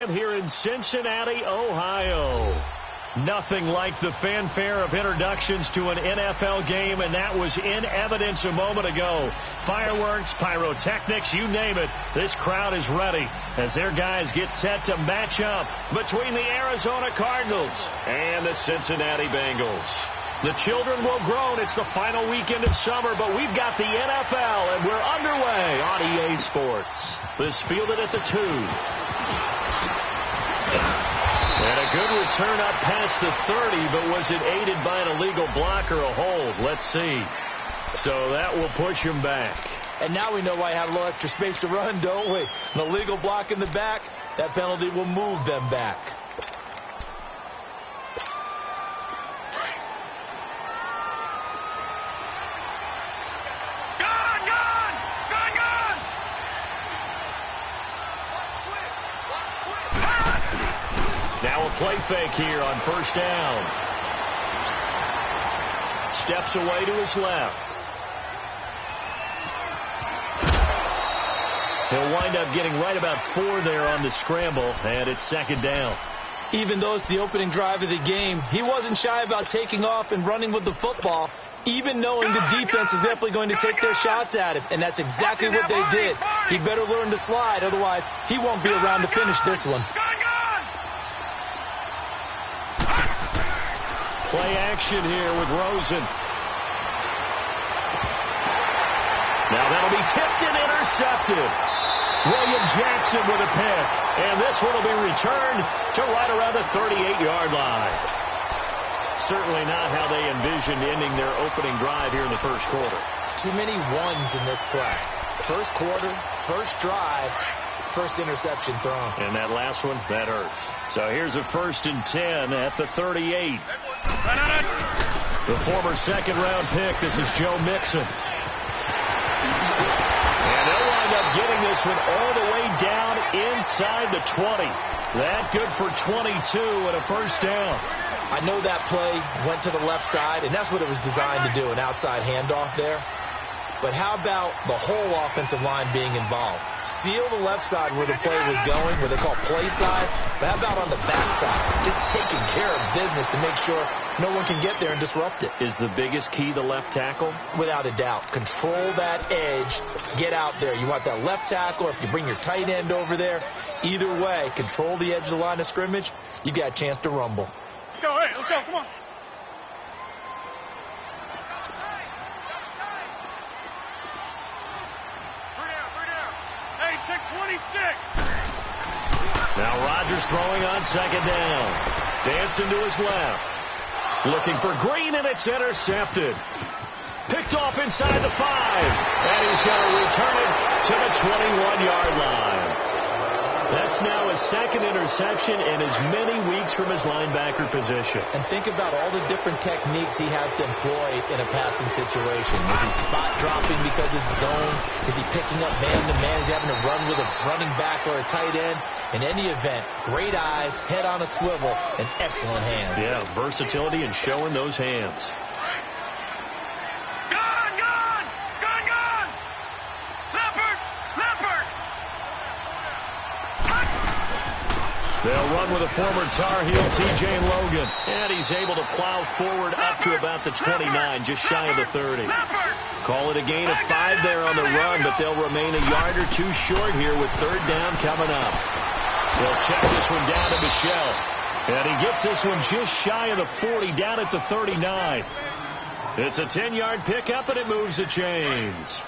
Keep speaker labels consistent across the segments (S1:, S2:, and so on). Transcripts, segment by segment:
S1: Here in Cincinnati, Ohio. Nothing like the fanfare of introductions to an NFL game, and that was in evidence a moment ago. Fireworks, pyrotechnics, you name it. This crowd is ready as their guys get set to match up between the Arizona Cardinals and the Cincinnati Bengals. The children will groan. It's the final weekend of summer, but we've got the NFL, and we're underway on EA Sports. This fielded at the 2. And a good return up past the 30, but was it aided by an illegal block or a hold? Let's see. So that will push him back.
S2: And now we know why I have a little extra space to run, don't we? An illegal block in the back, that penalty will move them back.
S1: Now a play fake here on first down. Steps away to his left. He'll wind up getting right about 4 there on the scramble, and it's second down.
S2: Even though it's the opening drive of the game, he wasn't shy about taking off and running with the football, even knowing the defense is definitely going to take their shots at him, and that's exactly what they did. He better learn to slide, otherwise he won't be around to finish this one.
S1: Play action here with Rosen. Now that'll be tipped and intercepted. William Jackson with a pick. And this one will be returned to right around the 38-yard line. Certainly not how they envisioned ending their opening drive here in the first quarter.
S2: Too many ones in this play. First quarter, first drive, first interception thrown.
S1: And that last one, that hurts. So here's a 1st and 10 at the 38. The former second-round pick, this is Joe Mixon. And they'll wind up getting this one all the way down inside the 20. That good for 22 and a first down.
S2: I know that play went to the left side, and that's what it was designed to do, an outside handoff there. But how about the whole offensive line being involved? Seal the left side where the play was going, where they call play side. But how about on the back side? Just taking care of business to make sure no one can get there and disrupt it.
S1: Is the biggest key the left tackle?
S2: Without a doubt. Control that edge. Get out there. You want that left tackle, or if you bring your tight end over there, either way, control the edge of the line of scrimmage, you got a chance to rumble.
S3: Let's go, hey, let's go, come on.
S1: Now Rodgers throwing on second down. Dancing to his left. Looking for Green, and it's intercepted. Picked off inside the 5. And he's going to return it to the 21-yard line. That's now his second interception in as many weeks from his linebacker position.
S2: And think about all the different techniques he has to employ in a passing situation. Is he spot dropping because it's zone? Is he picking up man-to-man? Is he having to run with a running back or a tight end? In any event, great eyes, head on a swivel, and excellent hands.
S1: Yeah, versatility and showing those hands. They'll run with a former Tar Heel, T.J. Logan. And he's able to plow forward up to about the 29, just shy of the 30. Call it a gain of 5 there on the run, but they'll remain a yard or 2 short here with third down coming up. They'll check this one down to Michelle. And he gets this one just shy of the 40, down at the 39. It's a 10-yard pickup, and it moves the chains.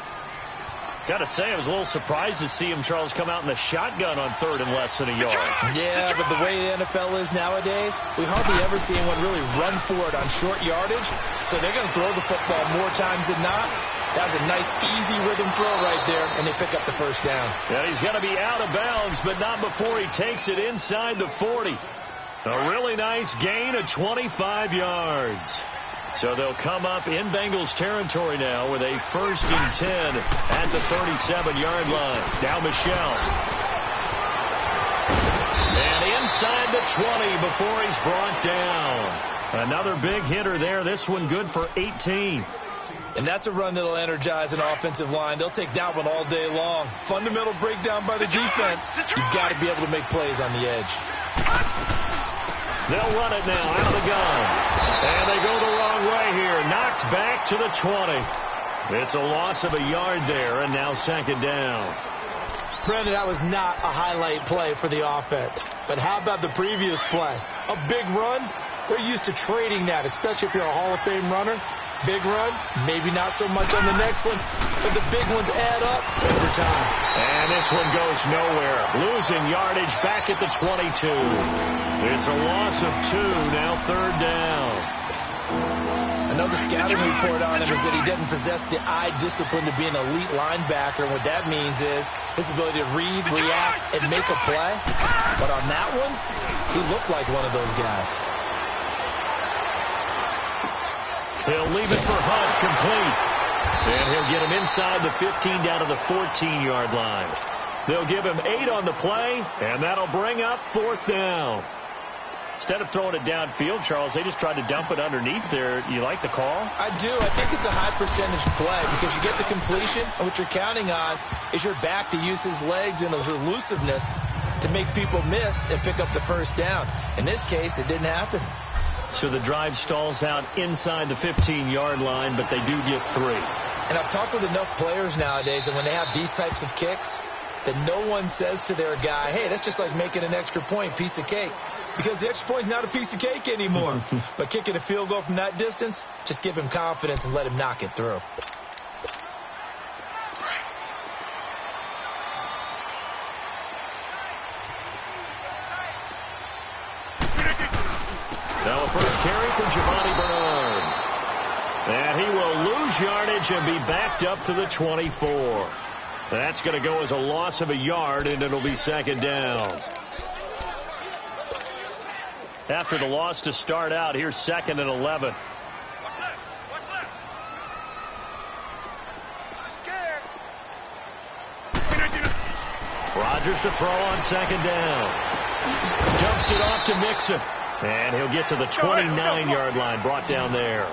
S1: Got to say, I was a little surprised to see him, Charles, come out in the shotgun on third and less than a yard.
S2: Yeah, but the way the NFL is nowadays, we hardly ever see anyone really run for it on short yardage. So they're going to throw the football more times than not. That was a nice, easy rhythm throw right there, and they pick up the first down.
S1: Yeah, he's going to be out of bounds, but not before he takes it inside the 40. A really nice gain of 25 yards. So they'll come up in Bengals territory now with a 1st and 10 at the 37-yard line. Now Michelle. And inside the 20 before he's brought down. Another big hitter there. This one good for 18.
S2: And that's a run that'll energize an offensive line. They'll take that one all day long. Fundamental breakdown by the defense. You've got to be able to make plays on the edge.
S1: They'll run it now out of the gun. And they go the wrong way here. Knocked back to the 20. It's a loss of a yard there, and now second down.
S2: Brandon, that was not a highlight play for the offense. But how about the previous play? A big run? They're used to trading that, especially if you're a Hall of Fame runner. Big run, maybe not so much on the next one, but the big ones add up over time.
S1: And this one goes nowhere. Losing yardage back at the 22. It's a loss of 2, now third down.
S2: Another scouting report on him is that he doesn't possess the eye discipline to be an elite linebacker. And what that means is his ability to read, react, and make a play. But on that one, he looked like one of those guys.
S1: He'll leave it for Hunt, complete. And he'll get him inside the 15 down to the 14-yard line. They'll give him 8 on the play, and that'll bring up fourth down. Instead of throwing it downfield, Charles, they just tried to dump it underneath there. You like the call?
S2: I do. I think it's a high percentage play because you get the completion, and what you're counting on is your back to use his legs and his elusiveness to make people miss and pick up the first down. In this case, it didn't happen.
S1: So the drive stalls out inside the 15-yard line, but they do get 3.
S2: And I've talked with enough players nowadays, and when they have these types of kicks, that no one says to their guy, hey, that's just like making an extra point, piece of cake. Because the extra point is not a piece of cake anymore. But kicking a field goal from that distance, just give him confidence and let him knock it through.
S1: Now a first carry for Giovanni Bernard. And he will lose yardage and be backed up to the 24. That's going to go as a loss of a yard, and it'll be second down. After the loss to start out, here's 2nd and 11. Rodgers to throw on second down. Dumps it off to Mixon. And he'll get to the 29-yard line, brought down there.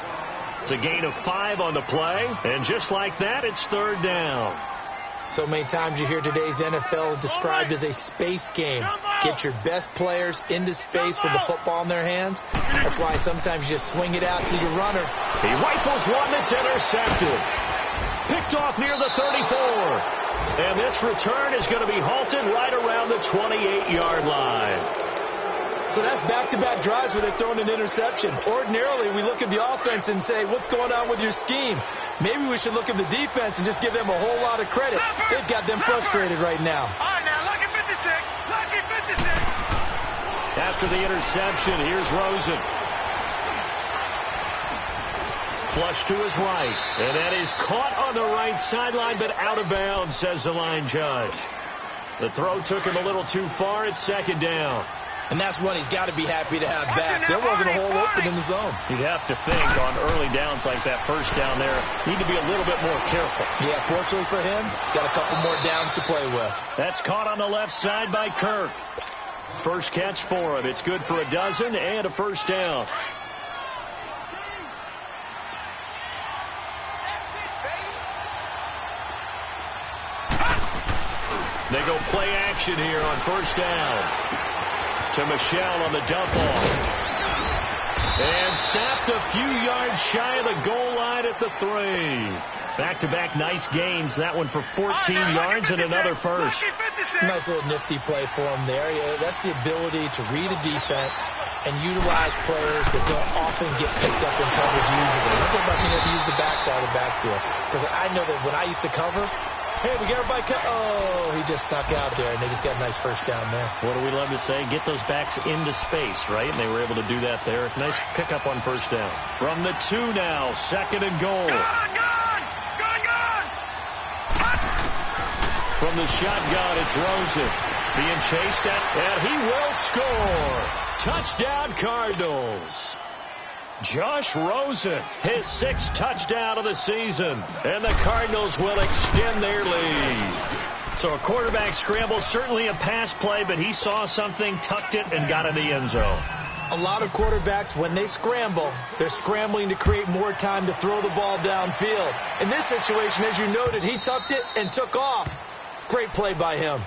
S1: It's a gain of 5 on the play, and just like that, it's third down.
S2: So many times you hear today's NFL described as a space game. Get your best players into space with the football in their hands. That's why sometimes you just swing it out to your runner.
S1: He rifles one that's intercepted. Picked off near the 34. And this return is going to be halted right around the 28-yard line.
S2: So that's back-to-back drives where they're throwing an interception. Ordinarily, we look at the offense and say, what's going on with your scheme? Maybe we should look at the defense and just give them a whole lot of credit. They've got them frustrated right now.
S3: All right, now, lucky 56. Lucky 56.
S1: After the interception, here's Rosen. Flush to his right. And that is caught on the right sideline, but out of bounds, says the line judge. The throw took him a little too far. It's second down.
S2: And that's one he's got to be happy to have back. There wasn't a hole open in the zone.
S1: You'd have to think on early downs like that first down there, need to be a little bit more careful.
S2: Yeah, fortunately for him, got a couple more downs to play with.
S1: That's caught on the left side by Kirk. First catch for him. It's good for a dozen and a first down. They go play action here on first down. To Michelle on the dump off. And stopped a few yards shy of the goal line at the 3. Back-to-back nice gains. That one for 14 yards and another first.
S2: Nice little nifty play for him there. Yeah, that's the ability to read a defense and utilize players that don't often get picked up in coverage easily. I'm talking about being able to use the backside of the backfield. Because I know that when I used to cover, hey, we got everybody oh, he just snuck out there, and they just got a nice first down there.
S1: What do we love to say? Get those backs into space, right? And they were able to do that there. Nice pickup on first down. From the 2 now, 2nd and goal.
S3: Gone!
S1: From the shotgun, it's Rosen. Being chased at, and he will score. Touchdown, Cardinals. Josh Rosen, his 6th touchdown of the season, and the Cardinals will extend their lead. So a quarterback scramble, certainly a pass play, but he saw something, tucked it, and got in the end zone.
S2: A lot of quarterbacks, when they scramble, they're scrambling to create more time to throw the ball downfield. In this situation, as you noted, he tucked it and took off. Great play by him.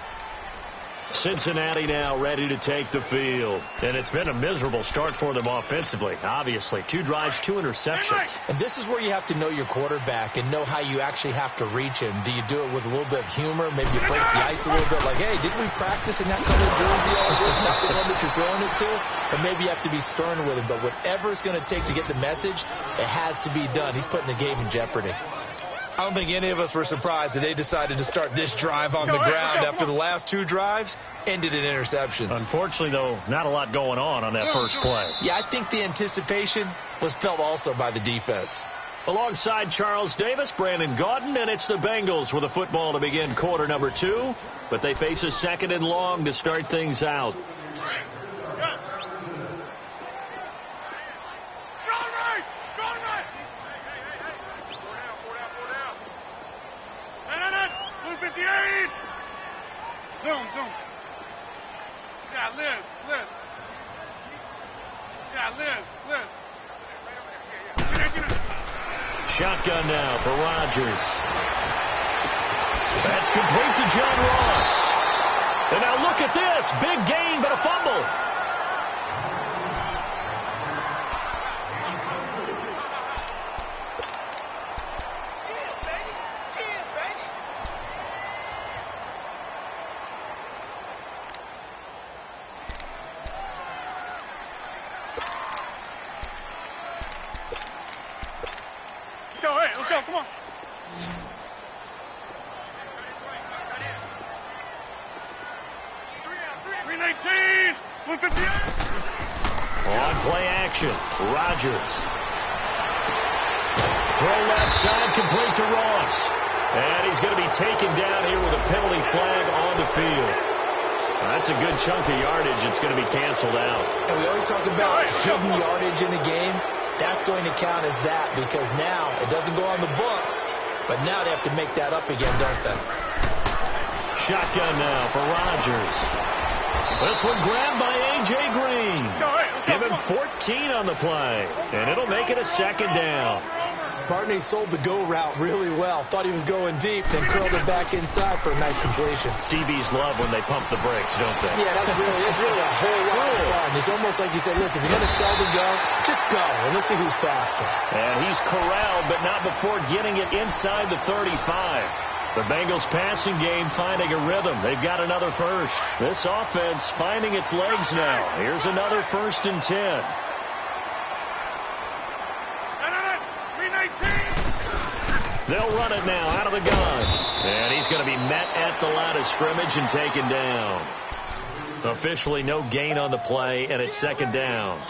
S1: Cincinnati now ready to take the field. And it's been a miserable start for them offensively, obviously. 2 drives, 2 interceptions.
S2: And this is where you have to know your quarterback and know how you actually have to reach him. Do you do it with a little bit of humor? Maybe you break the ice a little bit like, hey, didn't we practice in that color jersey all week? Not the one that you're throwing it to? Or maybe you have to be stern with him. But whatever it's going to take to get the message, it has to be done. He's putting the game in jeopardy. I don't think any of us were surprised that they decided to start this drive on the ground after the last 2 drives ended in interceptions.
S1: Unfortunately, though, not a lot going on that first play.
S2: Yeah, I think the anticipation was felt also by the defense.
S1: Alongside Charles Davis, Brandon Gaudin, and it's the Bengals with a football to begin quarter number 2. But they face a 2nd and long to start things out.
S3: Zoom. Yeah, Liz. Yeah, Liz.
S1: Shotgun now for Rodgers. That's complete to John Ross. And now look at this. Big gain, but a fumble.
S3: Let's go, come on.
S1: On play action, Rodgers. Throw left side, complete to Ross. And he's going to be taken down here with a penalty flag on the field. That's a good chunk of yardage. It's going to be canceled out.
S2: And we always talk about hidden yardage in the game. That's going to count as that because now it doesn't go on the books, but now they have to make that up again, don't they?
S1: Shotgun now for Rodgers. This one grabbed by A.J. Green. Give him 14 on the play, and it'll make it a 2nd down.
S2: Bartney sold the go route really well. Thought he was going deep, then curled it back inside for a nice completion.
S1: DBs love when they pump the brakes, don't they?
S2: Yeah, it's really a whole lot of fun. It's almost like you said, listen, if you're going to sell the go, just go, and let's see who's faster.
S1: And he's corralled, but not before getting it inside the 35. The Bengals passing game finding a rhythm. They've got another first. This offense finding its legs now. Here's another 1st and 10. They'll run it now out of the gun. And he's going to be met at the line of scrimmage and taken down. Officially no gain on the play, and it's 2nd down.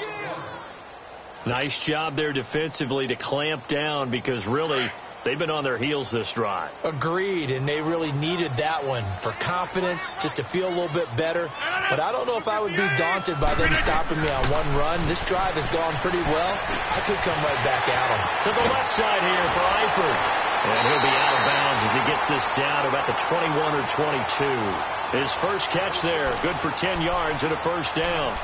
S1: Nice job there defensively to clamp down because really they've been on their heels this drive.
S2: Agreed, and they really needed that one for confidence, just to feel a little bit better. But I don't know if I would be daunted by them stopping me on one run. This drive has gone pretty well. I could come right back at them.
S1: To the left side here for Eifert. And he'll be out of bounds as he gets this down to about the 21 or 22. His first catch there, good for 10 yards and a 1st down.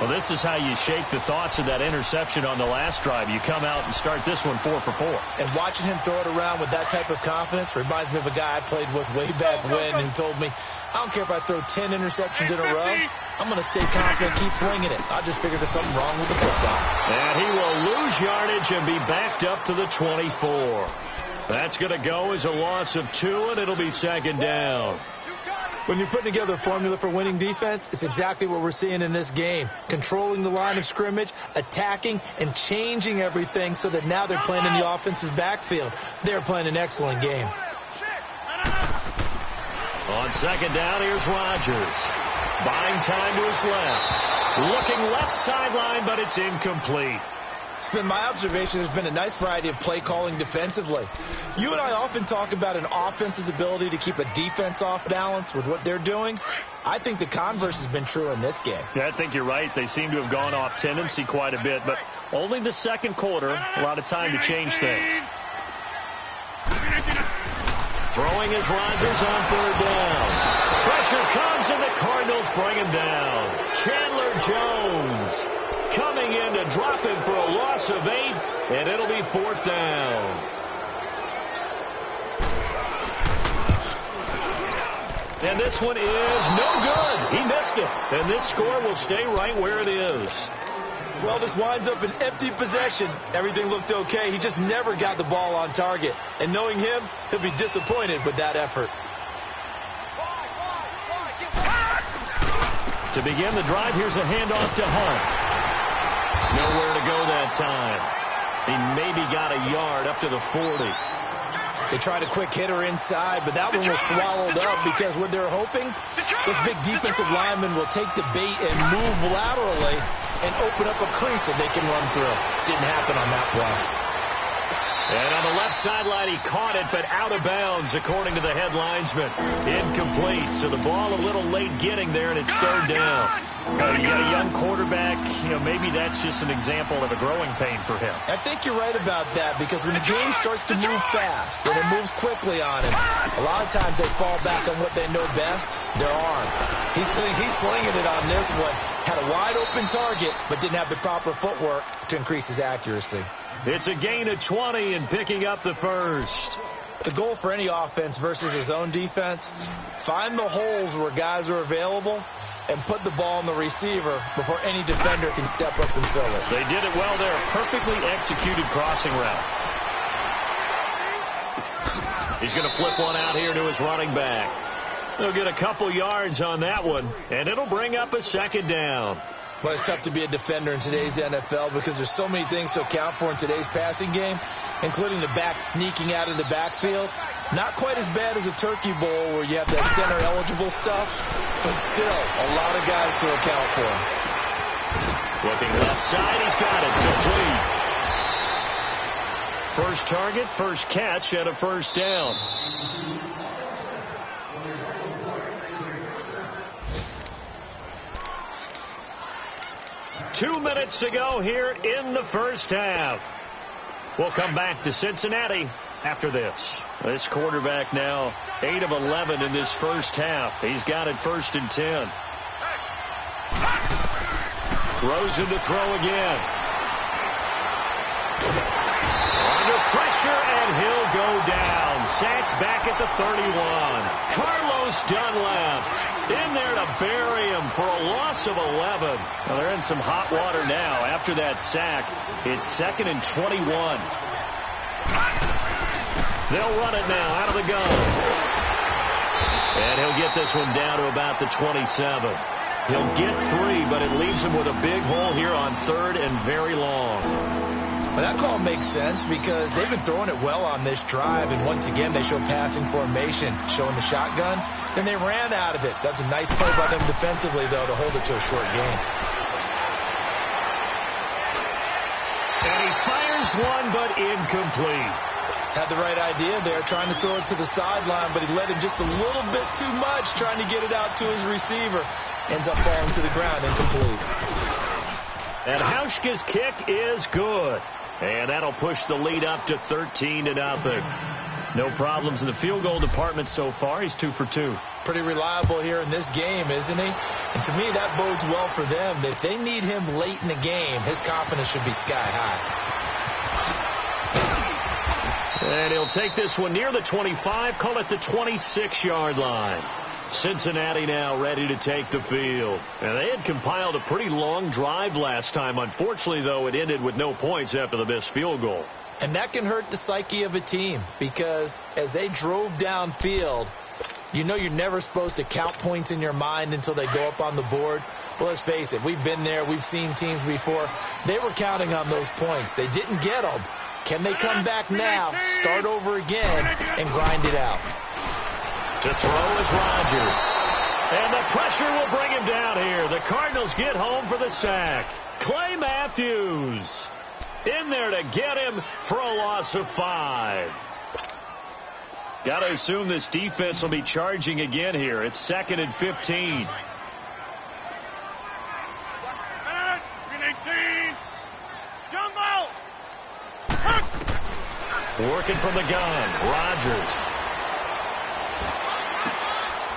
S1: Well, this is how you shake the thoughts of that interception on the last drive. You come out and start this one 4 for 4.
S2: And watching him throw it around with that type of confidence reminds me of a guy I played with way back when who told me, I don't care if I throw 10 interceptions in a row. I'm going to stay confident, keep flinging it. I just figured there's something wrong with the football.
S1: And he will lose yardage and be backed up to the 24. That's going to go as a loss of 2, and it'll be 2nd down.
S2: When you're putting together a formula for winning defense, it's exactly what we're seeing in this game. Controlling the line of scrimmage, attacking, and changing everything so that now they're playing in the offense's backfield. They're playing an excellent game.
S1: On 2nd down, here's Rodgers. Buying time to his left. Looking left sideline, but it's incomplete.
S2: It's been my observation there's been a nice variety of play calling defensively. You and I often talk about an offense's ability to keep a defense off balance with what they're doing. I think the converse has been true in this game.
S1: Yeah, I think you're right. They seem to have gone off tendency quite a bit, but only the 2nd quarter, a lot of time to change things. Throwing is Rodgers on 3rd down. Pressure comes, and the Cardinals bring him down. Chandler Jones coming in to drop him for a loss of 8, and it'll be 4th down. And this one is no good. He missed it. And this score will stay right where it is.
S2: Well, this winds up an empty possession. Everything looked okay. He just never got the ball on target. And knowing him, he'll be disappointed with that effort.
S1: To begin the drive, here's a handoff to Hunt. Nowhere to go that time. He maybe got a yard up to the 40.
S2: They tried a quick hitter inside, but that one was swallowed up because what they're hoping, this big defensive lineman will take the bait and move laterally and open up a crease that they can run through. Didn't happen on that play.
S1: And on the left sideline, he caught it, but out of bounds, according to the head linesman. Incomplete, so the ball a little late getting there, and it's 3rd down. You got a young quarterback, maybe that's just an example of a growing pain for him.
S2: I think you're right about that, because when the game starts to move fast and it moves quickly on him, a lot of times they fall back on what they know best, their arm. He's slinging it on this one. Had a wide-open target, but didn't have the proper footwork to increase his accuracy.
S1: It's a gain of 20 and picking up the first.
S2: The goal for any offense versus his own defense, find the holes where guys are available and put the ball on the receiver before any defender can step up and fill it.
S1: They did it well there. Perfectly executed crossing route. He's going to flip one out here to his running back. They'll get a couple yards on that one, and it'll bring up a 2nd down.
S2: Well, it's tough to be a defender in today's NFL because there's so many things to account for in today's passing game, including the back sneaking out of the backfield. Not quite as bad as a turkey bowl where you have that center-eligible stuff, but still a lot of guys to account for.
S1: Looking left side, he's got it. Complete. First target, first catch, and a 1st down. Two minutes to go here in the first half. We'll come back to Cincinnati after this. This quarterback now 8 of 11 in this first half. He's got it 1st and 10. Rosen to throw again. Under pressure, and he'll go down. Sacked back at the 31. Carlos Dunlap in there to bury him for a loss of 11. Well, they're in some hot water now. After that sack, it's 2nd and 21. They'll run it now out of the gun. And he'll get this one down to about the 27. He'll get 3, but it leaves him with a big hole here on 3rd and very long.
S2: Well, that call makes sense because they've been throwing it well on this drive, and once again they show passing formation, showing the shotgun. Then they ran out of it. That's a nice play by them defensively, though, to hold it to a short gain.
S1: And he fires one, but incomplete.
S2: Had the right idea there, trying to throw it to the sideline, but he let him just a little bit too much, trying to get it out to his receiver. Ends up falling to the ground, incomplete.
S1: And Hauschka's kick is good. And that'll push the lead up to 13-0. No problems in the field goal department so far. He's 2 for 2.
S2: Pretty reliable here in this game, isn't he? And to me, that bodes well for them. If they need him late in the game, his confidence should be sky high.
S1: And he'll take this one near the 25, call it the 26-yard line. Cincinnati now ready to take the field. And they had compiled a pretty long drive last time. Unfortunately, though, it ended with no points after the missed field goal.
S2: And that can hurt the psyche of a team because as they drove downfield, you know you're never supposed to count points in your mind until they go up on the board. Well, let's face it, we've been there. We've seen teams before. They were counting on those points. They didn't get them. Can they come back now, start over again, and grind it out?
S1: To throw is Rodgers. And the pressure will bring him down here. The Cardinals get home for the sack. Clay Matthews in there to get him for a loss of 5. Got to assume this defense will be charging again here. It's 2nd and 15.
S3: Green 18. Jumbo.
S1: Working from the gun. Rodgers.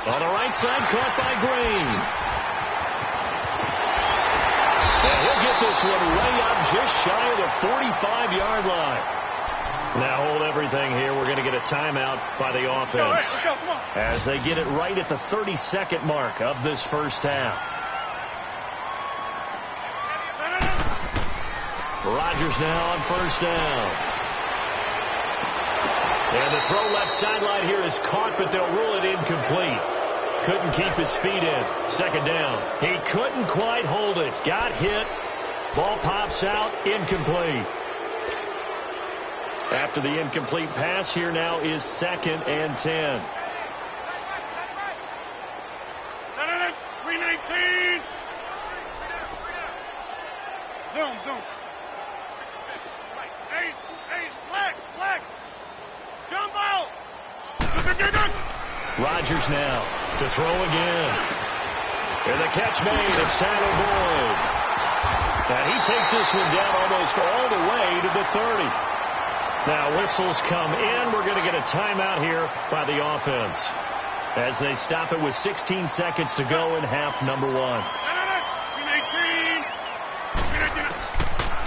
S1: On the right side, caught by Green. And he'll get this one way up just shy of the 45-yard line. Now hold everything here. We're going to get a timeout by the offense as they get it right at the 32nd mark of this first half. Rodgers now on first down. And the throw left sideline here is caught, but they'll rule it incomplete. Couldn't keep his feet in. Second down. He couldn't quite hold it. Got hit. Ball pops out. Incomplete. After the incomplete pass, here now is 2nd and 10.
S3: 319. Zoom. Hey, flex. Jumbo.
S1: Rodgers now to throw again. And the catch made. It's Tyler Boyd. And he takes this one down almost all the way to the 30. Now whistles come in. We're going to get a timeout here by the offense as they stop it with 16 seconds to go in half number 1.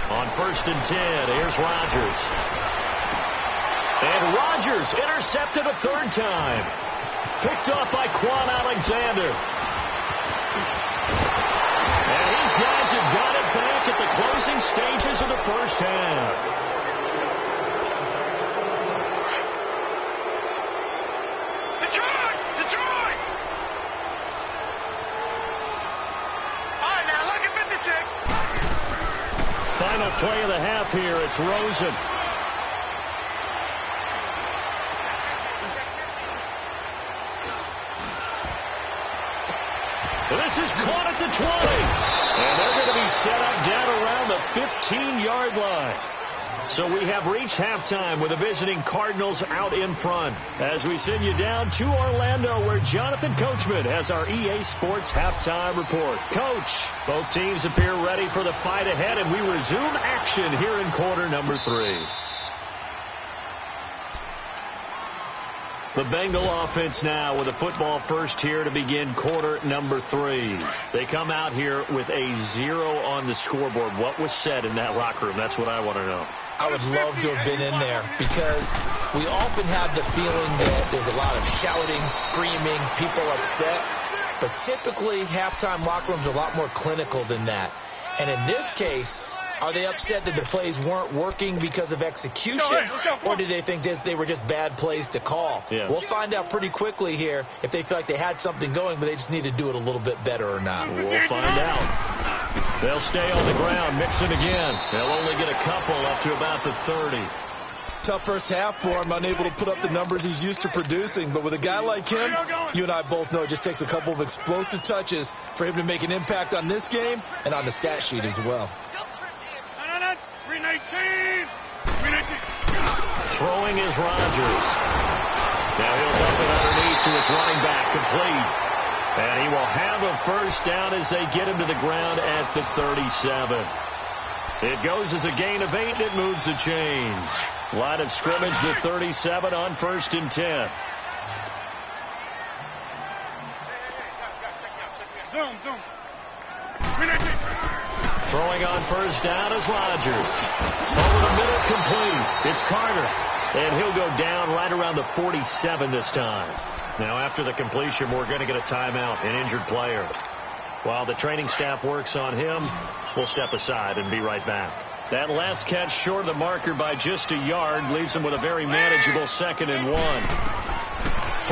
S1: On 1st and 10, here's Rodgers. And Rodgers intercepted a 3rd time. Picked up by Quan Alexander. And these guys have got it back at the closing stages of the first half.
S3: Detroit! All right, now look at 56.
S1: Final play of the half here. It's Rosen. This is caught at the 20. And they're going to be set up down around the 15-yard line. So we have reached halftime with the visiting Cardinals out in front as we send you down to Orlando where Jonathan Coachman has our EA Sports halftime report. Coach, both teams appear ready for the fight ahead, and we resume action here in quarter number 3. The Bengal offense now with a football first here to begin quarter number 3. They come out here with a 0 on the scoreboard. What was said in that locker room? That's what I want to know.
S2: I would love to have been in there because we often have the feeling that there's a lot of shouting, screaming, people upset. But typically, halftime locker rooms are a lot more clinical than that. And in this case, are they upset that the plays weren't working because of execution, or did they think they were just bad plays to call?
S1: Yeah.
S2: We'll find out pretty quickly here if they feel like they had something going, but they just need to do it a little bit better or not.
S1: We'll find out. They'll stay on the ground, mix it again. They'll only get a couple up to about the 30.
S2: Tough first half for him, unable to put up the numbers he's used to producing. But with a guy like him, you and I both know it just takes a couple of explosive touches for him to make an impact on this game and on the stat sheet as well.
S3: 319.
S1: Throwing is Rodgers. Now he'll dump it underneath to his running back, complete. And he will have a first down as they get him to the ground at the 37. It goes as a gain of 8, and it moves the chains. Line of scrimmage, the 37 on 1st and 10.
S3: Zoom.
S1: Throwing on first down is Rodgers. Over the middle, complete. It's Carter. And he'll go down right around the 47 this time. Now, after the completion, we're going to get a timeout, an injured player. While the training staff works on him, we'll step aside and be right back. That last catch short of the marker by just a yard leaves him with a very manageable 2nd and 1.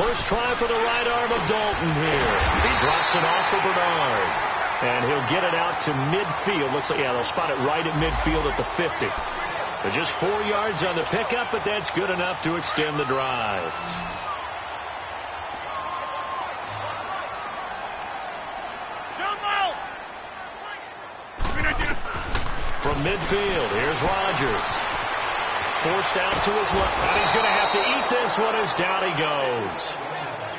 S1: First try for the right arm of Dalton here. He drops it off for Bernard. And he'll get it out to midfield. Looks like, they'll spot it right at midfield at the 50. But just 4 yards on the pickup, but that's good enough to extend the drive. From midfield, here's Rodgers. Forced out to his left. And he's going to have to eat this one as down he goes.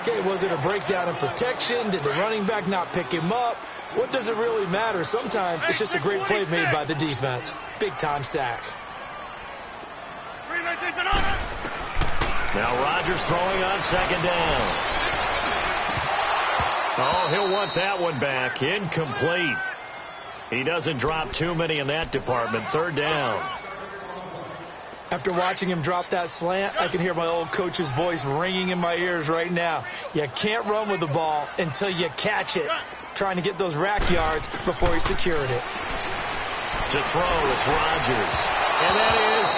S2: Okay, was it a breakdown in protection? Did the running back not pick him up? What does it really matter? Sometimes it's just a great play made by the defense. Big-time sack.
S1: Now Rodgers throwing on 2nd down. Oh, he'll want that one back. Incomplete. He doesn't drop too many in that department. 3rd down.
S2: After watching him drop that slant, I can hear my old coach's voice ringing in my ears right now. You can't run with the ball until you catch it. Trying to get those rack yards before he secured it.
S1: To throw, it's Rodgers. And that is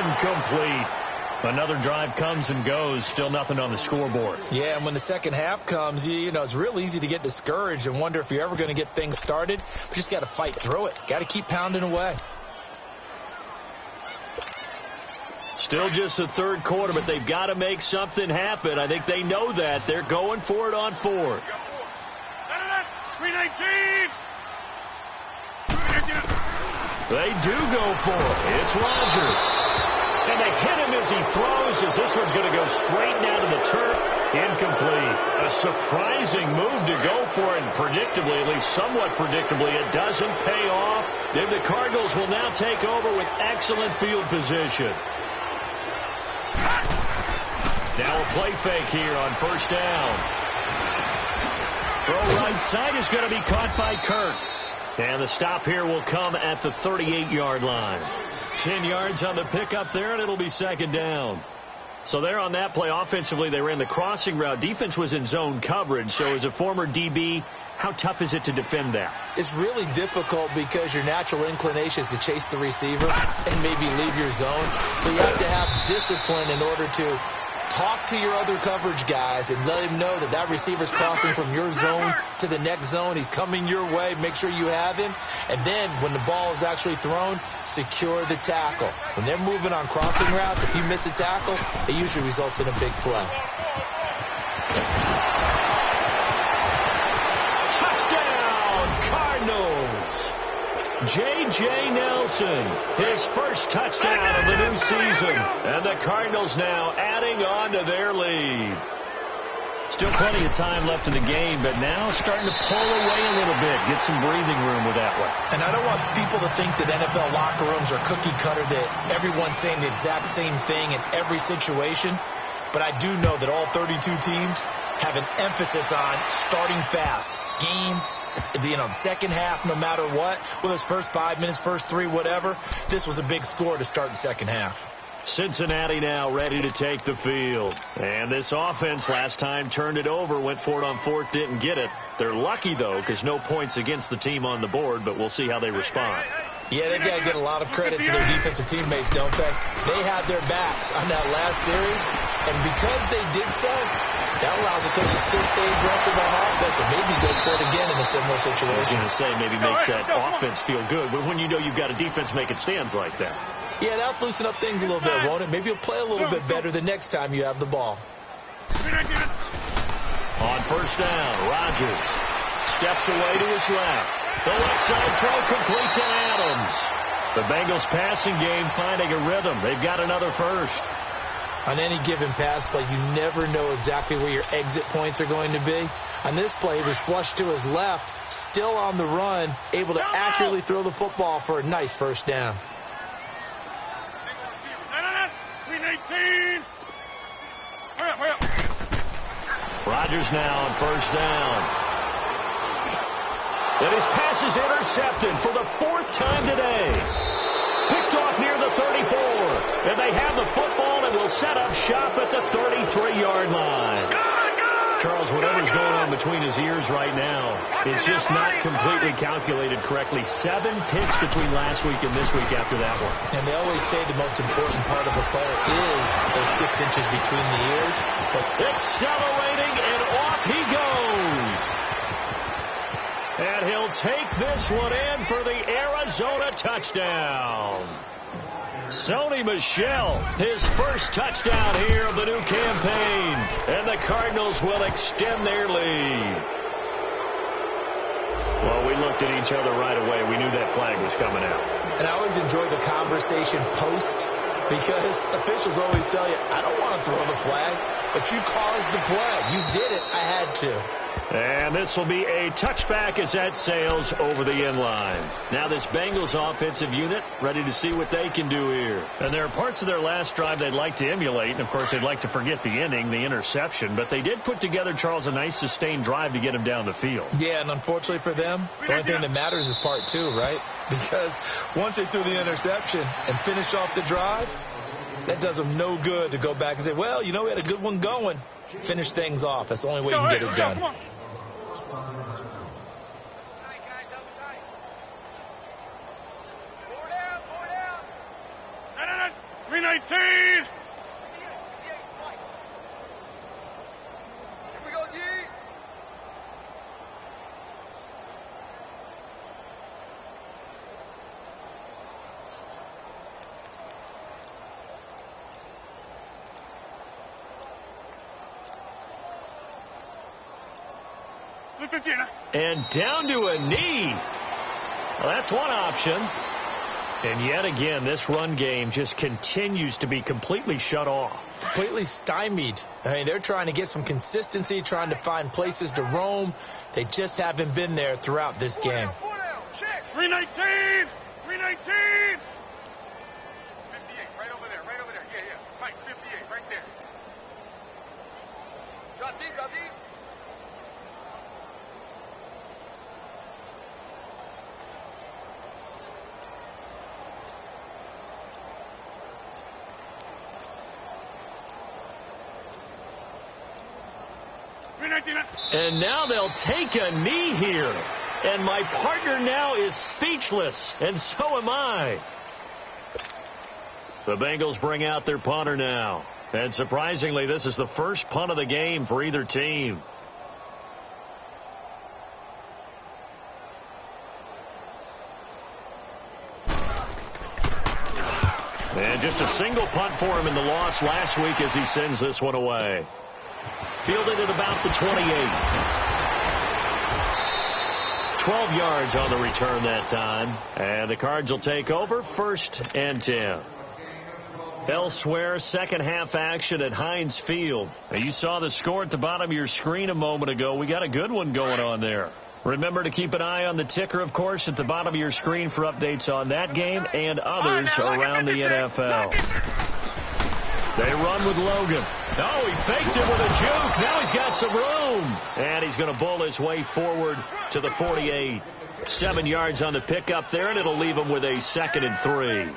S1: incomplete. Another drive comes and goes. Still nothing on the scoreboard.
S2: Yeah, and when the second half comes, you know, it's real easy to get discouraged and wonder if you're ever going to get things started. But you just got to fight through it. Got to keep pounding away.
S1: Still just the 3rd quarter, but they've got to make something happen. I think they know that. They're going for it on 4th.
S3: 319.
S1: They do go for it. It's Rodgers. And they hit him as he throws, as this one's going to go straight down to the turf. Incomplete. A surprising move to go for it, and predictably, at least somewhat predictably, it doesn't pay off. Then the Cardinals will now take over with excellent field position. Now a play fake here on 1st down. Throw right side is going to be caught by Kirk. And the stop here will come at the 38-yard line. 10 yards on the pickup there, and it'll be 2nd down. So there on that play, offensively, they ran the crossing route. Defense was in zone coverage. So as a former DB, how tough is it to defend that?
S2: It's really difficult because your natural inclination is to chase the receiver and maybe leave your zone. So you have to have discipline in order to talk to your other coverage guys and let him know that that receiver's crossing from your zone to the next zone. He's coming your way. Make sure you have him. And then when the ball is actually thrown, secure the tackle. When they're moving on crossing routes, if you miss a tackle, it usually results in a big play.
S1: Touchdown, Cardinals. J.J. Nelson, his first touchdown of the new season. And the Cardinals now adding on to their lead. Still plenty of time left in the game, but now starting to pull away a little bit. Get some breathing room with that one.
S2: And I don't want people to think that NFL locker rooms are cookie cutter, that everyone's saying the exact same thing in every situation. But I do know that all 32 teams have an emphasis on starting fast. The second half, no matter what, whether it's first 5 minutes, first 3, whatever, this was a big score to start the second half.
S1: Cincinnati now ready to take the field. And this offense last time turned it over, went for it on 4th, didn't get it. They're lucky, though, because no points against the team on the board, but we'll see how they respond.
S2: Yeah, they've got to get a lot of credit to their defensive teammates, don't they? They had their backs on that last series, and because they did so, that allows the coach to still stay aggressive on offense and maybe go for it again in a similar situation.
S1: I was going to say maybe makes that offense feel good, but when you know you've got a defense making stands like that.
S2: Yeah, that'll loosen up things a little bit, won't it? Maybe you'll play a little bit better the next time you have the ball.
S1: On 1st down, Rodgers steps away to his left. The left side throw complete to Adams. The Bengals passing game finding a rhythm. They've got another first.
S2: On any given pass play, you never know exactly where your exit points are going to be. On this play, he was flushed to his left, still on the run, able to accurately throw the football for a nice 1st down.
S3: 319. Hurry up.
S1: Rodgers now on 1st down. And his pass is intercepted for the 4th time today. Picked off near the 34. And they have the football and will set up shop at the 33-yard line. Charles, whatever's going on between his ears right now, it's just not completely calculated correctly. 7 picks between last week and this week after that one.
S2: And they always say the most important part of a player is those 6 inches between the ears.
S1: But accelerating, and off he goes. And he'll take this one in for the Arizona touchdown. Sony Michel, his first touchdown here of the new campaign. And the Cardinals will extend their lead. Well, we looked at each other right away. We knew that flag was coming out.
S2: And I always enjoy the conversation post, because officials always tell you, I don't want to throw the flag, but you caused the play. You did it. I had to.
S1: And this will be a touchback as that sails over the end line. Now this Bengals offensive unit ready to see what they can do here. And there are parts of their last drive they'd like to emulate. And, of course, they'd like to forget the inning, the interception. But they did put together, Charles, a nice sustained drive to get him down the field.
S2: Yeah, and unfortunately for them, the only thing that matters is part two, right? Because once they threw the interception and finished off the drive, that does them no good to go back and say, well, you know, we had a good one going. Finish things off. That's the only way you can get it done.
S1: And down to a knee. Well, that's one option. And yet again, this run game just continues to be completely shut off.
S2: Completely stymied. I mean, they're trying to get some consistency, trying to find places to roam. They just haven't been there throughout this game.
S3: 319! 319! 58, right over there, right over there. Yeah, yeah. Mike, 58, right there. Drop deep, drop deep.
S1: And now they'll take a knee here. And my partner now is speechless, and so am I. The Bengals bring out their punter now. And surprisingly, this is the first punt of the game for either team. And just a single punt for him in the loss last week as he sends this one away. Fielded at about the 28. 12 yards on the return that time. And the Cards will take over 1st and 10. Elsewhere, second half action at Heinz Field. Now, you saw the score at the bottom of your screen a moment ago. We got a good one going on there. Remember to keep an eye on the ticker, of course, at the bottom of your screen for updates on that game and others around the NFL. They run with Logan. Oh, he faked it with a juke. Now he's got some room. And he's going to bull his way forward to the 48. 7 yards on the pickup there, and it'll leave him with a 2nd and 3.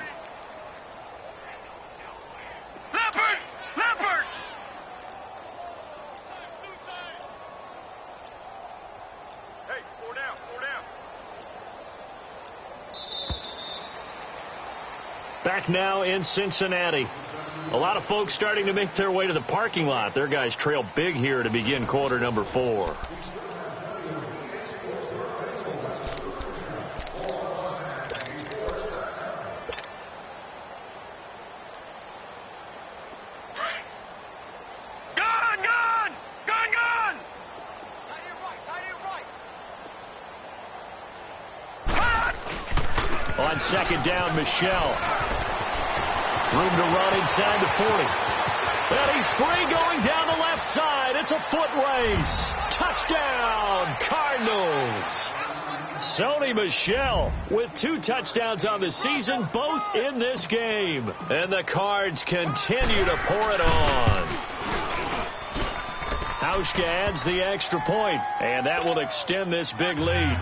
S1: Back now in Cincinnati. A lot of folks starting to make their way to the parking lot. Their guys trail big here to begin quarter number 4. On second down, Michelle. Room to run inside the 40. And he's free going down the left side. It's a foot race. Touchdown, Cardinals. Sony Michel with 2 touchdowns on the season, both in this game. And the Cards continue to pour it on. Hauschka adds the extra point, and that will extend this big lead.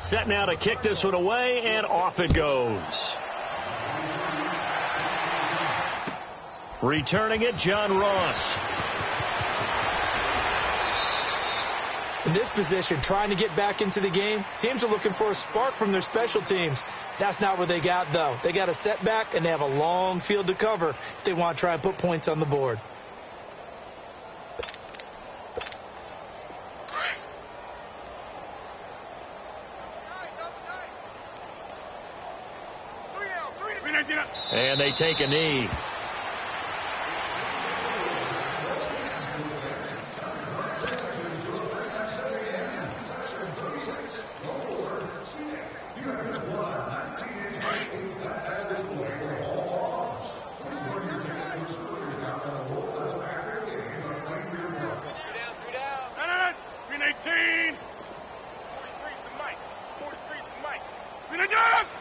S1: Set now to kick this one away, and off it goes. Returning it, John Ross.
S2: In this position, trying to get back into the game, teams are looking for a spark from their special teams. That's not what they got, though. They got a setback, and they have a long field to cover if they want to try and put points on the board.
S1: And they take a knee.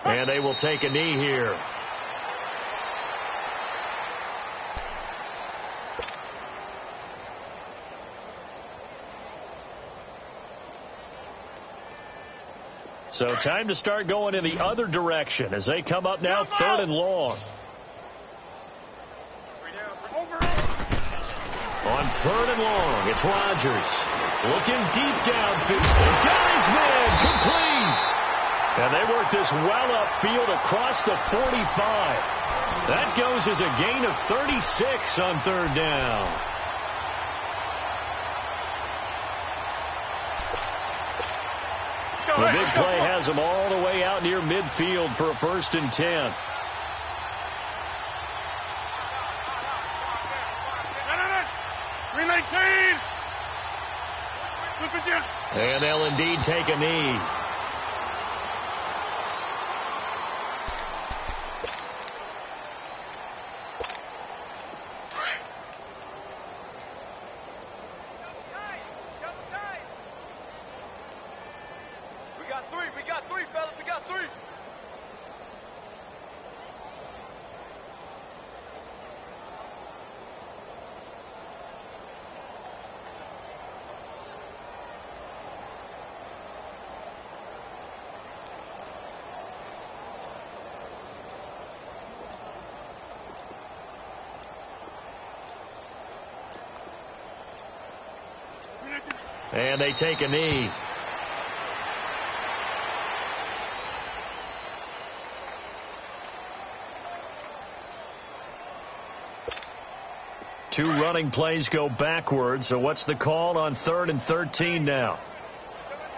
S1: And they will take a knee here. So time to start going in the other direction as they come up now 3rd and long. On 3rd and long, it's Rodgers. Looking deep downfield. And got his man complete. And they work this well upfield across the 45. That goes as a gain of 36 on 3rd down. The big play has them all the way out near midfield for a 1st and 10. And they'll indeed take a knee.
S2: We got three, fellas. We got three.
S1: And they take a knee. Two running plays go backwards. So what's the call on 3rd and 13 now?
S3: No.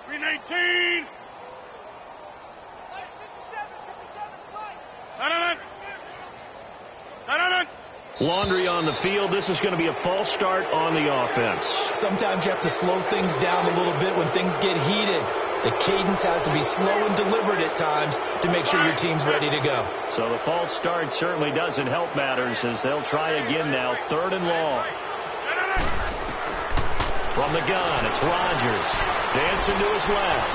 S3: 319. No.
S1: Laundry on the field. This is going to be a false start on the offense.
S2: Sometimes you have to slow things down a little bit when things get heated. The cadence has to be slow and deliberate at times to make sure your team's ready to go.
S1: So the false start certainly doesn't help matters as they'll try again now. 3rd and long. From the gun, it's Rodgers. Dancing to his left.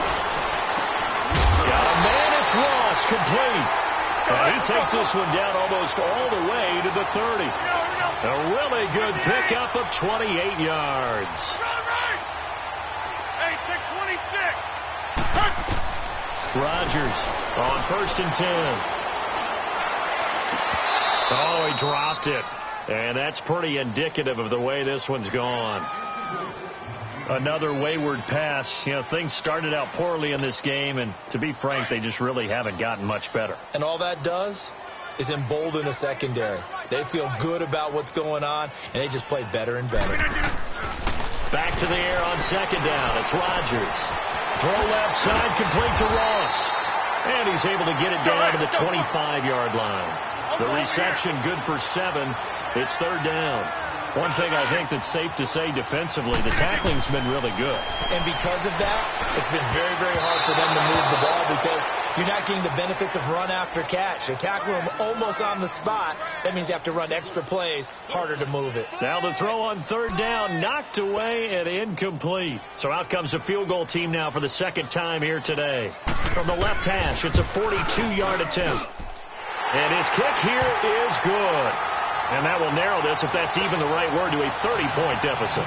S1: Got a man, it's Ross, complete. And he takes this one down almost all the way to the 30. A really good pickup of 28 yards.
S3: Hey, 626.
S1: Rodgers on 1st and 10. Oh, he dropped it. And that's pretty indicative of the way this one's gone. Another wayward pass. You know, things started out poorly in this game, and to be frank, they just really haven't gotten much better.
S2: And all that does is embolden the secondary. They feel good about what's going on, and they just play better and better.
S1: Back to the air on 2nd down. It's Rodgers. Throw left side, complete to Ross. And he's able to get it down to the 25-yard line. The reception good for 7. It's 3rd down. One thing I think that's safe to say defensively, the tackling's been really good.
S2: And because of that, it's been very, very hard for them to move the ball because you're not getting the benefits of run after catch. You're tackling them almost on the spot. That means you have to run extra plays, harder to move it.
S1: Now the throw on 3rd down, knocked away and incomplete. So out comes a field goal team now for the 2nd time here today. From the left hash, it's a 42-yard attempt. And his kick here is good. And that will narrow this, if that's even the right word, to a 30-point deficit.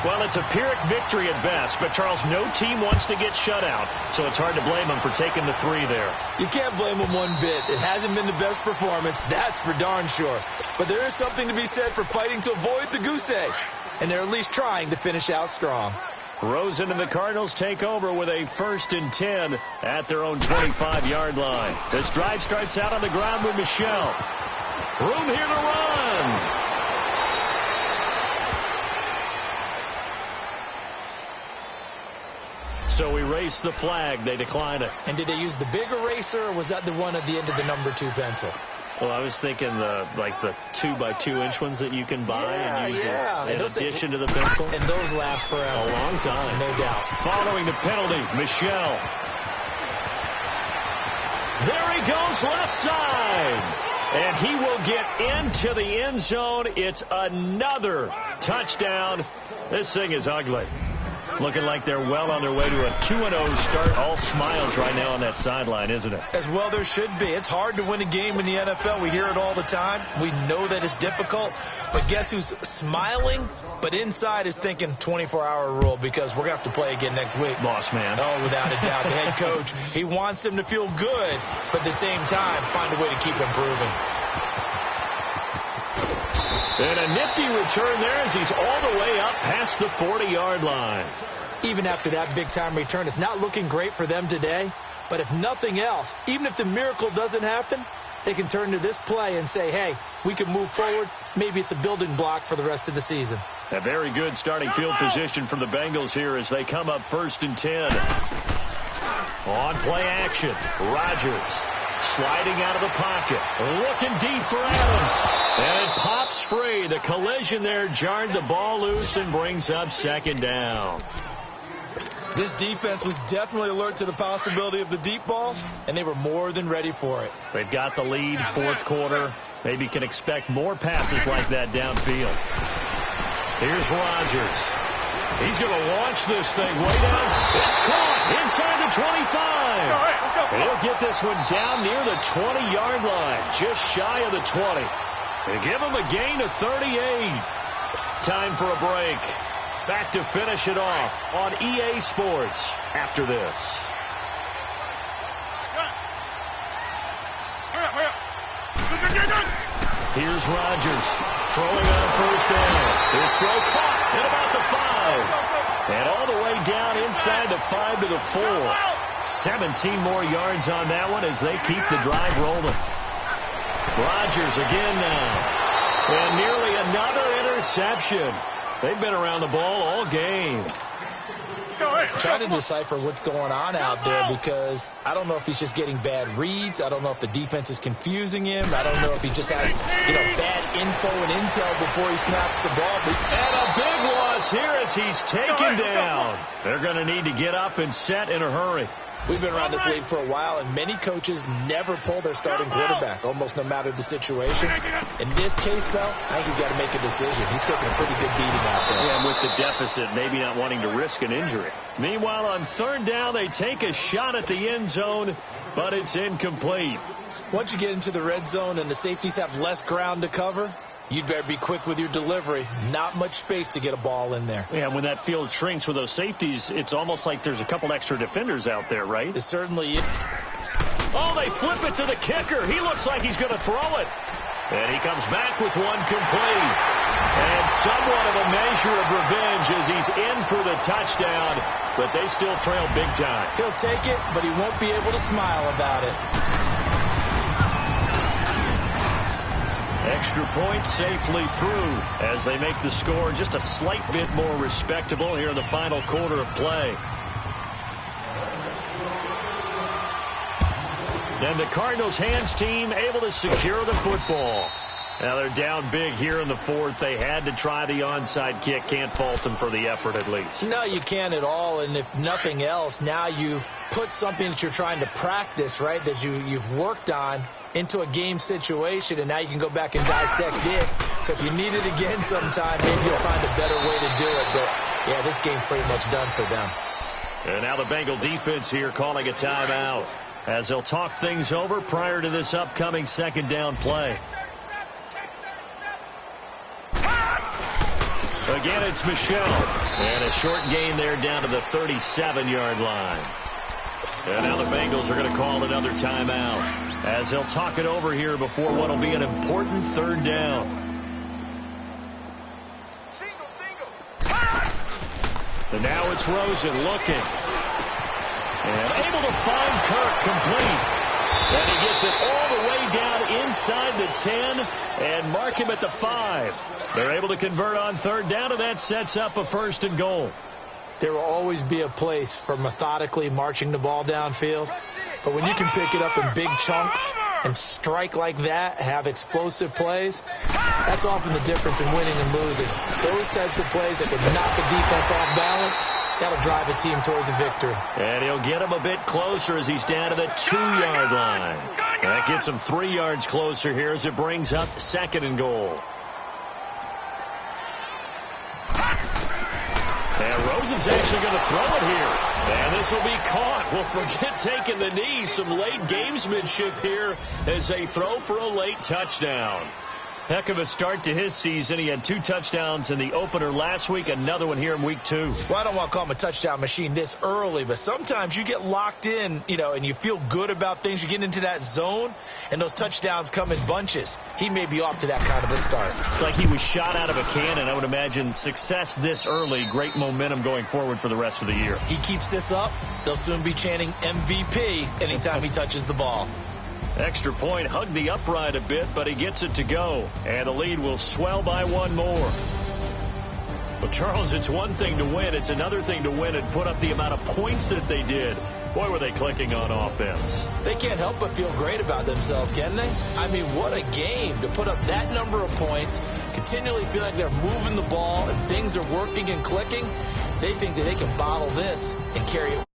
S1: Well, it's a Pyrrhic victory at best, but, Charles, no team wants to get shut out, so it's hard to blame them for taking the 3 there.
S2: You can't blame them one bit. It hasn't been the best performance, that's for darn sure. But there is something to be said for fighting to avoid the goose egg, and they're at least trying to finish out strong.
S1: Rosen and the Cardinals take over with a 1st and 10 at their own 25-yard line. This drive starts out on the ground with Michel. Room here to run. So we race the flag. They decline it.
S2: And did they use the big eraser, or was that the one at the end of the number 2 pencil?
S1: Well, I was thinking the 2x2-inch ones that you can buy and use in addition to the pencil.
S2: And those last forever.
S1: A long time.
S2: No doubt.
S1: Following the penalty, Michel. There he goes left side. And he will get into the end zone. It's another touchdown. This thing is ugly. Looking like they're well on their way to a 2-0 start. All smiles right now on that sideline, isn't it?
S2: As well there should be. It's hard to win a game in the NFL. We hear it all the time. We know that it's difficult. But guess who's smiling, but inside is thinking 24-hour rule because we're going to have to play again next week.
S1: Boss man.
S2: Oh, without a doubt. The head coach, he wants them to feel good, but at the same time, find a way to keep improving.
S1: And a nifty return there as he's all the way up past the 40-yard line.
S2: Even after that big-time return, it's not looking great for them today. But if nothing else, even if the miracle doesn't happen, they can turn to this play and say, hey, we can move forward. Maybe it's a building block for the rest of the season.
S1: A very good starting field position for the Bengals here as they come up 1st and 10. On play action, Rodgers sliding out of the pocket, looking deep for Adams. And it pops free. The collision there jarred the ball loose and brings up 2nd down.
S2: This defense was definitely alert to the possibility of the deep ball, and they were more than ready for it.
S1: They've got the lead, 4th quarter. Maybe can expect more passes like that downfield. Here's Rodgers. He's going to launch this thing way down. It's caught inside the 25. He'll get this one down near the 20-yard line, just shy of the 20. They give him a gain of 38. Time for a break. Back to finish it off on EA Sports after this. Here's Rodgers throwing on 1st down. His throw caught at about the 5. And all the way down inside the 5 to the 4. 17 more yards on that one as they keep the drive rolling. Rodgers again now. And nearly another interception. They've been around the ball all game.
S2: Trying to decipher what's going on out there because I don't know if he's just getting bad reads. I don't know if the defense is confusing him. I don't know if he just has, bad info and intel before he snaps the ball.
S1: And a big loss here as he's taken down. They're going to need to get up and set in a hurry.
S2: We've been around this league for a while, and many coaches never pull their starting quarterback, almost no matter the situation. In this case, though, I think he's got to make a decision. He's taking a pretty good beating out there.
S1: Yeah, and with the deficit, maybe not wanting to risk an injury. Meanwhile, on 3rd down, they take a shot at the end zone, but it's incomplete.
S2: Once you get into the red zone and the safeties have less ground to cover, you'd better be quick with your delivery. Not much space to get a ball in there.
S1: Yeah, when that field shrinks with those safeties, it's almost like there's a couple extra defenders out there, right?
S2: It certainly is.
S1: Oh, they flip it to the kicker. He looks like he's going to throw it. And he comes back with one complete. And somewhat of a measure of revenge as he's in for the touchdown, but they still trail big time.
S2: He'll take it, but he won't be able to smile about it.
S1: Extra point safely through as they make the score just a slight bit more respectable here in the final quarter of play. And the Cardinals hands team able to secure the football. Now they're down big here in the 4th. They had to try the onside kick. Can't fault them for the effort at least.
S2: No, you can't at all. And if nothing else, now you've put something that you're trying to practice, right, that you've worked on into a game situation, and now you can go back and dissect it. So if you need it again sometime, maybe you'll find a better way to do it. But, yeah, this game's pretty much done for them.
S1: And now the Bengal defense here calling a timeout as they'll talk things over prior to this upcoming 2nd down play. Again, it's Michel. And a short gain there down to the 37-yard line. And now the Bengals are going to call another timeout as they'll talk it over here before what will be an important 3rd down. And now it's Rosen looking. And able to find Kirk complete. And he gets it all the way down inside the 10 and mark him at the 5. They're able to convert on 3rd down, and that sets up a 1st and goal.
S2: There will always be a place for methodically marching the ball downfield. But when you can pick it up in big chunks and strike like that, have explosive plays, that's often the difference in winning and losing. Those types of plays that can knock a defense off balance, that'll drive a team towards a victory.
S1: And he'll get him a bit closer as he's down to the 2-yard line. That gets him 3 yards closer here as it brings up 2nd and goal. And Rosen's actually going to throw it here. And this will be caught. Well, forget taking the knee. Some late gamesmanship here as they throw for a late touchdown. Heck of a start to his season. He had 2 touchdowns in the opener last week, another one here in week 2.
S2: Well, I don't want to call him a touchdown machine this early, but sometimes you get locked in, and you feel good about things. You get into that zone, and those touchdowns come in bunches. He may be off to that kind of a start.
S1: It's like he was shot out of a cannon. I would imagine success this early, great momentum going forward for the rest of the year.
S2: He keeps this up, they'll soon be chanting MVP anytime he touches the ball.
S1: Extra point, hugged the upright a bit, but he gets it to go. And the lead will swell by 1 more. Well, Charles, it's one thing to win. It's another thing to win and put up the amount of points that they did. Boy, were they clicking on offense.
S2: They can't help but feel great about themselves, can they? I mean, what a game to put up that number of points, continually feel like they're moving the ball and things are working and clicking. They think that they can bottle this and carry it.